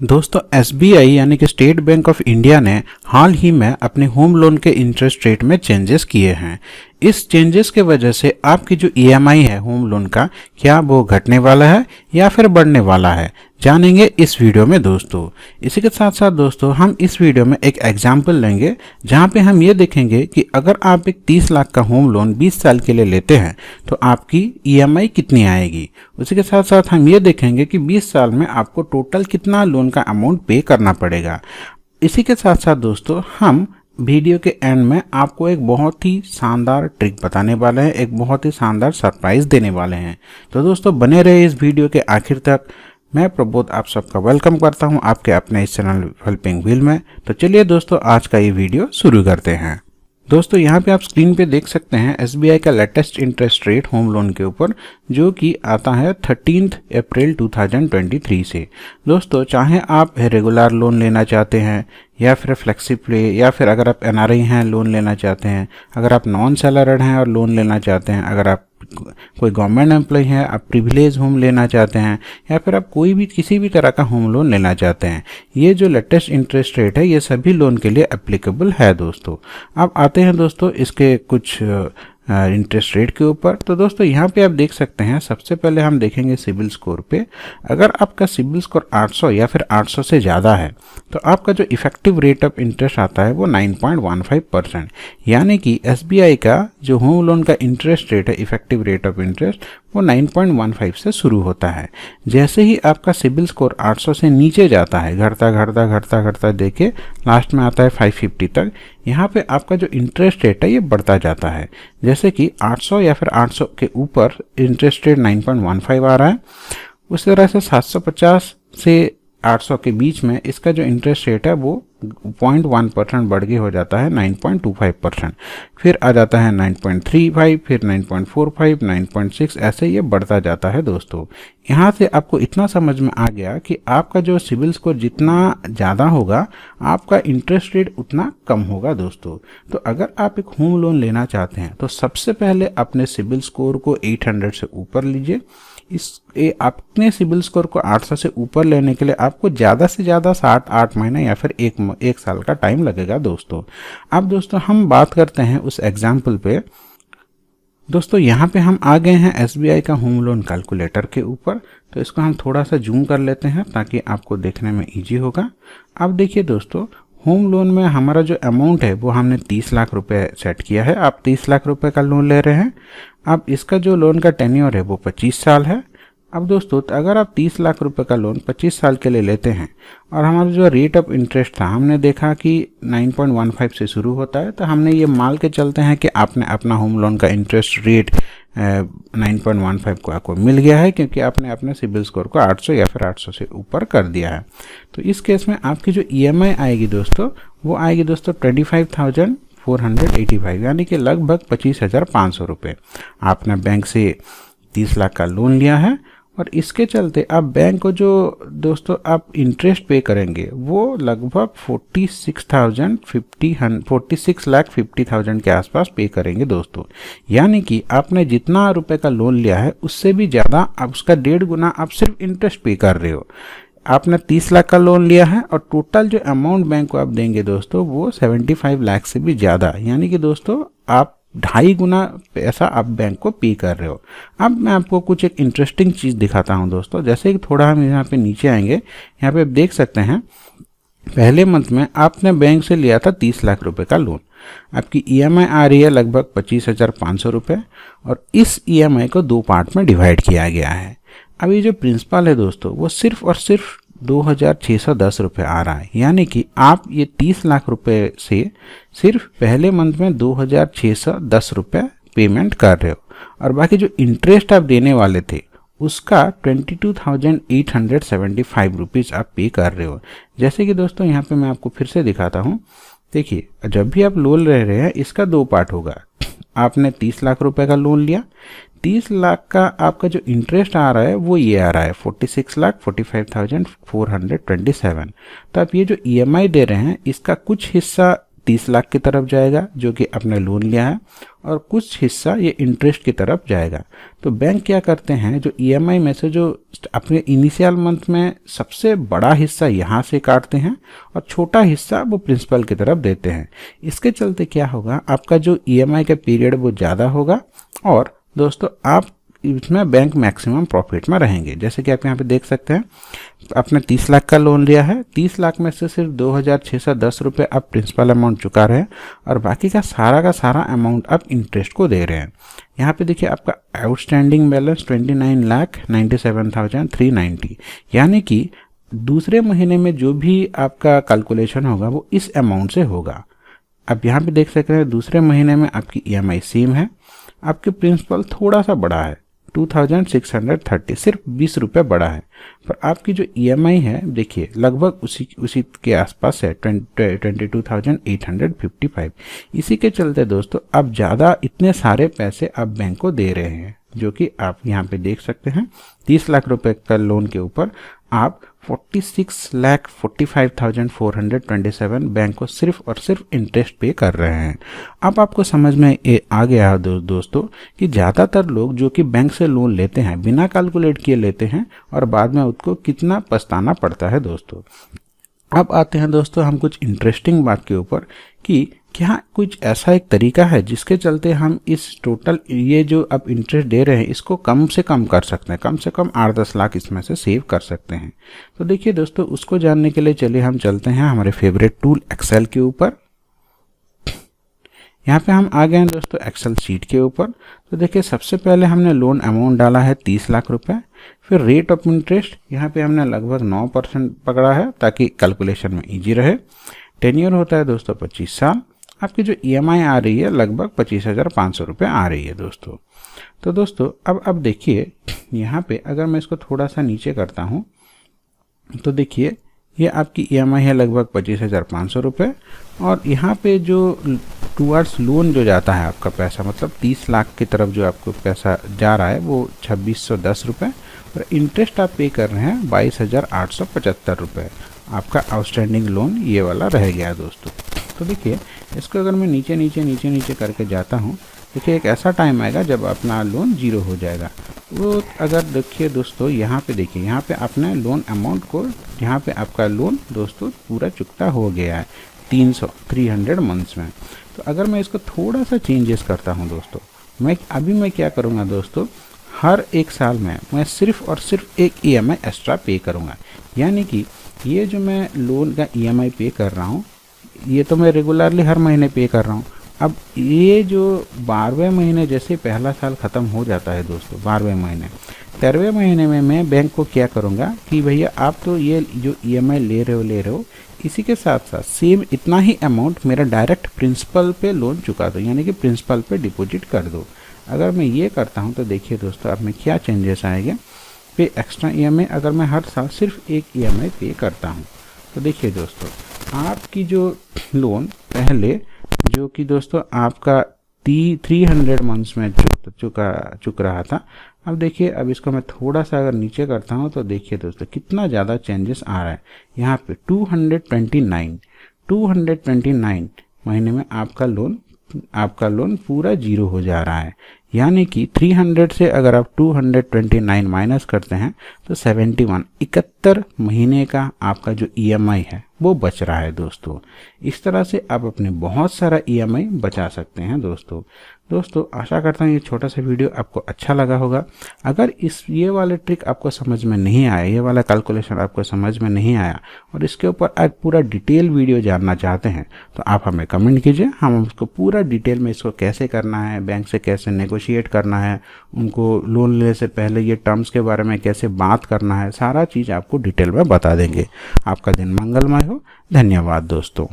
दोस्तों एसबीआई यानी कि स्टेट बैंक ऑफ इंडिया ने हाल ही में अपने होम लोन के इंटरेस्ट रेट में चेंजेस किए हैं। इस चेंजेस के वजह से आपकी जो ईएमआई है होम लोन का, क्या वो घटने वाला है या फिर बढ़ने वाला है, जानेंगे इस वीडियो में दोस्तों। इसी के साथ साथ दोस्तों हम इस वीडियो में एक एग्जाम्पल लेंगे जहां पे हम ये देखेंगे कि अगर आप एक 30 लाख का होम लोन 20 साल के लिए लेते हैं तो आपकी ईएमआई कितनी आएगी। उसी के साथ साथ हम ये देखेंगे कि 20 साल में आपको टोटल कितना लोन का अमाउंट पे करना पड़ेगा। इसी के साथ साथ दोस्तों हम वीडियो के एंड में आपको एक बहुत ही शानदार ट्रिक बताने वाले हैं, एक बहुत ही शानदार सरप्राइज देने वाले हैं। तो दोस्तों बने रहे इस वीडियो के आखिर तक। मैं प्रबोध आप सबका वेलकम करता हूं आपके अपने इस चैनल हेल्पिंग व्हील में। तो चलिए दोस्तों आज का ये वीडियो शुरू करते हैं। दोस्तों यहाँ पे आप स्क्रीन पे देख सकते हैं एसबीआई का latest interest rate home loan के ऊपर, जो कि आता है 13 अप्रैल 2023 से। दोस्तों चाहे आप रेगुलर लोन लेना चाहते हैं या फिर फ्लेक्सी पे, या फिर अगर आप एनआरआई हैं लोन लेना चाहते हैं, अगर आप नॉन सैलरीड हैं और लोन लेना चाहते हैं, अगर आप कोई गवर्नमेंट एम्प्लॉय हैं, आप प्रिविलेज होम लेना चाहते हैं, या फिर आप कोई भी किसी भी तरह का होम लोन लेना चाहते हैं, ये जो लेटेस्ट इंटरेस्ट रेट है ये सभी लोन के लिए एप्लीकेबल है दोस्तों। अब आते हैं दोस्तों इसके कुछ इंटरेस्ट रेट के ऊपर। तो दोस्तों यहाँ पे आप देख सकते हैं, सबसे पहले हम देखेंगे सिबिल स्कोर पे। अगर आपका सिबिल स्कोर 800 या फिर 800 से ज़्यादा है तो आपका जो इफेक्टिव रेट ऑफ इंटरेस्ट आता है वो 9.15%, यानी कि एसबीआई का जो होम लोन का इंटरेस्ट रेट है, इफेक्टिव रेट ऑफ इंटरेस्ट, वो 9.15 से शुरू होता है। जैसे ही आपका सिबिल स्कोर 800 से नीचे जाता है, घटता देके लास्ट में आता है 550 तक, यहाँ पे आपका जो इंटरेस्ट रेट है ये बढ़ता जाता है। जैसे कि 800 या फिर 800 के ऊपर इंटरेस्ट रेट 9.15 आ रहा है, उस तरह से 750 से 800 के बीच में इसका जो इंटरेस्ट रेट है वो 0.1% बढ़ के हो जाता है 9.25%, फिर आ जाता है 9.35, फिर 9.45, 9.6, ऐसे ये बढ़ता जाता है दोस्तों। यहाँ से आपको इतना समझ में आ गया कि आपका जो सिबिल स्कोर जितना ज़्यादा होगा आपका इंटरेस्ट रेट उतना कम होगा दोस्तों। तो अगर आप एक होम लोन लेना चाहते हैं तो सबसे पहले अपने सिबिल स्कोर को 800 से ऊपर लीजिए। अपने सिबिल स्कोर को 800 से ऊपर लेने के लिए आपको ज़्यादा से ज़्यादा 8 महीने या फिर एक साल का टाइम लगेगा दोस्तों। अब दोस्तों हम बात करते हैं उस एग्जाम्पल पे। दोस्तों यहाँ पे हम आ गए हैं एसबीआई का होम लोन कैलकुलेटर के ऊपर। तो इसको हम थोड़ा सा जूम कर लेते हैं ताकि आपको देखने में ईजी होगा। अब देखिए दोस्तों, होम लोन में हमारा जो अमाउंट है वो हमने 30 लाख रुपए सेट किया है। आप 30 लाख रुपए का लोन ले रहे हैं। अब इसका जो लोन का टेन्योर है वो 25 साल है। अब दोस्तों अगर आप 30 लाख रुपए का लोन 25 साल के लिए लेते हैं और हमारा जो रेट ऑफ इंटरेस्ट था हमने देखा कि 9.15 से शुरू होता है, तो हमने ये मान के चलते हैं कि आपने अपना होम लोन का इंटरेस्ट रेट 9.15 को आपको मिल गया है, क्योंकि आपने अपने सिबिल स्कोर को 800 या फिर 800 से ऊपर कर दिया है। तो इस केस में आपकी जो ईएमआई आएगी दोस्तों वो आएगी दोस्तों 25,485, यानी कि लगभग 25,500 रुपये। आपने बैंक से 30 लाख का लोन लिया है और इसके चलते आप बैंक को जो दोस्तों आप इंटरेस्ट पे करेंगे वो लगभग 46,50,000 के आसपास पे करेंगे दोस्तों। यानी कि आपने जितना रुपए का लोन लिया है उससे भी ज़्यादा आप उसका 1.5 गुना आप सिर्फ इंटरेस्ट पे कर रहे हो। आपने 30 लाख का लोन लिया है और टोटल जो अमाउंट बैंक को आप देंगे दोस्तों वो 75 लाख से भी ज़्यादा, यानी कि दोस्तों आप 2.5 गुना पैसा आप बैंक को पे कर रहे हो। अब मैं आपको कुछ एक इंटरेस्टिंग चीज़ दिखाता हूं दोस्तों। जैसे कि थोड़ा हम यहाँ पे नीचे आएंगे, यहाँ पे आप देख सकते हैं पहले मंथ में आपने बैंक से लिया था 30 लाख रुपए का लोन। आपकी ईएमआई आ रही है लगभग 25,500 रुपये और इस ईएमआई को 2 पार्ट में डिवाइड किया गया है। अब ये जो प्रिंसिपल है दोस्तों वो सिर्फ और सिर्फ 2,610 रुपये आ रहा है, यानी कि आप ये 30 लाख रुपए से सिर्फ पहले मंथ में 2,610 रुपये पेमेंट कर रहे हो और बाकी जो इंटरेस्ट आप देने वाले थे उसका 22,875 रुपीज़ आप पे कर रहे हो। जैसे कि दोस्तों यहाँ पे मैं आपको फिर से दिखाता हूँ। देखिए, जब भी आप लोन ले रहे हैं इसका 2 पार्ट होगा। आपने 30 लाख रुपए का लोन लिया, 30 लाख का आपका जो इंटरेस्ट आ रहा है वो ये आ रहा है 46,45,427। तो आप ये जो ईएमआई दे रहे हैं इसका कुछ हिस्सा 30 लाख की तरफ जाएगा जो कि आपने लोन लिया है, और कुछ हिस्सा ये इंटरेस्ट की तरफ जाएगा। तो बैंक क्या करते हैं, जो ईएमआई में से जो अपने इनिशियल मंथ में सबसे बड़ा हिस्सा यहाँ से काटते हैं और छोटा हिस्सा वो प्रिंसिपल की तरफ देते हैं। इसके चलते क्या होगा, आपका जो ईएमआई का पीरियड वो ज़्यादा होगा और दोस्तों आप इसमें बैंक मैक्सिमम प्रॉफिट में रहेंगे। जैसे कि आप यहाँ पे देख सकते हैं, आपने 30 लाख का लोन लिया है, 30 लाख में से सिर्फ 2,610 रुपये आप प्रिंसिपल अमाउंट चुका रहे हैं और बाकी का सारा अमाउंट आप इंटरेस्ट को दे रहे हैं। यहाँ पे देखिए आपका आउटस्टैंडिंग बैलेंस 29,97,390, यानी कि दूसरे महीने में जो भी आपका कैलकुलेशन होगा वो इस अमाउंट से होगा। आप यहाँ पे देख सकते हैं दूसरे महीने में आपकी ईएमआई सेम है, आपके प्रिंसिपल थोड़ा सा बड़ा है 2,630, सिर्फ 20 रुपये बड़ा है, पर आपकी जो ईएमआई है देखिए लगभग उसी के आसपास है 22,855। इसी के चलते दोस्तों आप ज़्यादा इतने सारे पैसे आप बैंक को दे रहे हैं, जो कि आप यहाँ पे देख सकते हैं 30 लाख रुपए का लोन के ऊपर आप 46,45,427 बैंक को सिर्फ और सिर्फ इंटरेस्ट पे कर रहे हैं। अब आपको समझ में आ गया है दोस्तों कि ज़्यादातर लोग जो कि बैंक से लोन लेते हैं बिना कैलकुलेट किए लेते हैं और बाद में उसको कितना पछताना पड़ता है दोस्तों। अब आते हैं दोस्तों हम कुछ इंटरेस्टिंग बात के ऊपर कि क्या कुछ ऐसा एक तरीका है जिसके चलते हम इस टोटल ये जो आप इंटरेस्ट दे रहे हैं इसको कम से कम कर सकते हैं, कम से कम 8-10 लाख इसमें से सेव कर सकते हैं। तो देखिए दोस्तों, उसको जानने के लिए चलिए हम चलते हैं हमारे फेवरेट टूल एक्सेल के ऊपर। यहाँ पे हम आ गए हैं दोस्तों एक्सेल शीट के ऊपर। तो देखिए सबसे पहले हमने लोन अमाउंट डाला है 30 लाख रुपए, फिर रेट ऑफ इंटरेस्ट यहाँ पे हमने लगभग 9% पकड़ा है ताकि कैलकुलेशन में इजी रहे। टेन्योर होता है दोस्तों 25 साल। आपकी जो ईएमआई आ रही है लगभग 25,500 रुपये आ रही है दोस्तों। तो दोस्तों अब देखिए यहाँ पे अगर मैं इसको थोड़ा सा नीचे करता हूँ तो देखिए ये आपकी ईएमआई है लगभग 25,500 रुपये, और यहाँ पे जो टूवर्ड्स लोन जो जाता है आपका पैसा, मतलब 30 लाख की तरफ जो आपको पैसा जा रहा है वो 2,610 रुपये, और इंटरेस्ट आप पे कर रहे हैं 22,875 रुपये। आपका आउटस्टैंडिंग लोन ये वाला रह गया दोस्तों। तो देखिए इसको अगर मैं नीचे करके जाता हूँ, देखिए एक ऐसा टाइम आएगा जब अपना लोन 0 हो जाएगा। वो अगर देखिए दोस्तों यहाँ पे देखिए, यहाँ पे अपने लोन अमाउंट को, यहाँ पे आपका लोन दोस्तों पूरा चुकता हो गया है 300 मंथ्स में। तो अगर मैं इसको थोड़ा सा चेंजेस करता हूँ दोस्तों, मैं क्या करूँगा दोस्तों, हर एक साल में मैं सिर्फ और सिर्फ एक ईएमआई एक्स्ट्रा पे करूँगा। यानी कि ये जो मैं लोन का ईएमआई पे कर रहा हूँ ये तो मैं रेगुलरली हर महीने पे कर रहा हूँ। अब ये जो 12वें महीने जैसे पहला साल ख़त्म हो जाता है दोस्तों, 12वें महीने 13वें महीने में मैं बैंक को क्या करूँगा कि भैया आप तो ये जो ईएमआई ले रहे हो इसी के साथ साथ सेम इतना ही अमाउंट मेरा डायरेक्ट प्रिंसिपल पे लोन चुका दो, यानी कि प्रिंसिपल पे डिपॉजिट कर दो। अगर मैं ये करता हूँ तो देखिए दोस्तों अब में क्या चेंजेस आएंगे। पे एक्स्ट्रा ईएमआई अगर मैं हर साल सिर्फ एक ईएमआई पे करता हूँ तो देखिए दोस्तों आपकी जो लोन पहले जो कि दोस्तों आपका 300 मंथ्स में चुक रहा था, अब देखिए अब इसको मैं थोड़ा सा अगर नीचे करता हूँ तो देखिए दोस्तों कितना ज़्यादा चेंजेस आ रहा है। यहाँ पे 229 महीने में आपका लोन पूरा 0 हो जा रहा है। यानी कि 300 से अगर आप 229 माइनस करते हैं तो 71 महीने का आपका जो ईएमआई है वो बच रहा है दोस्तों। इस तरह से आप अपने बहुत सारा ईएमआई बचा सकते हैं दोस्तों। आशा करता हूँ ये छोटा सा वीडियो आपको अच्छा लगा होगा। अगर ये वाले ट्रिक आपको समझ में नहीं आया, ये वाला कैलकुलेशन आपको समझ में नहीं आया और इसके ऊपर आप पूरा डिटेल वीडियो जानना चाहते हैं तो आप हमें कमेंट कीजिए, हम उसको पूरा डिटेल में इसको कैसे करना है, बैंक से कैसे नेगोशिएट करना है, उनको लोन लेने से पहले ये टर्म्स के बारे में कैसे बात करना है, सारा चीज़ आपको डिटेल में बता देंगे। आपका दिन मंगलमय हो। धन्यवाद दोस्तों।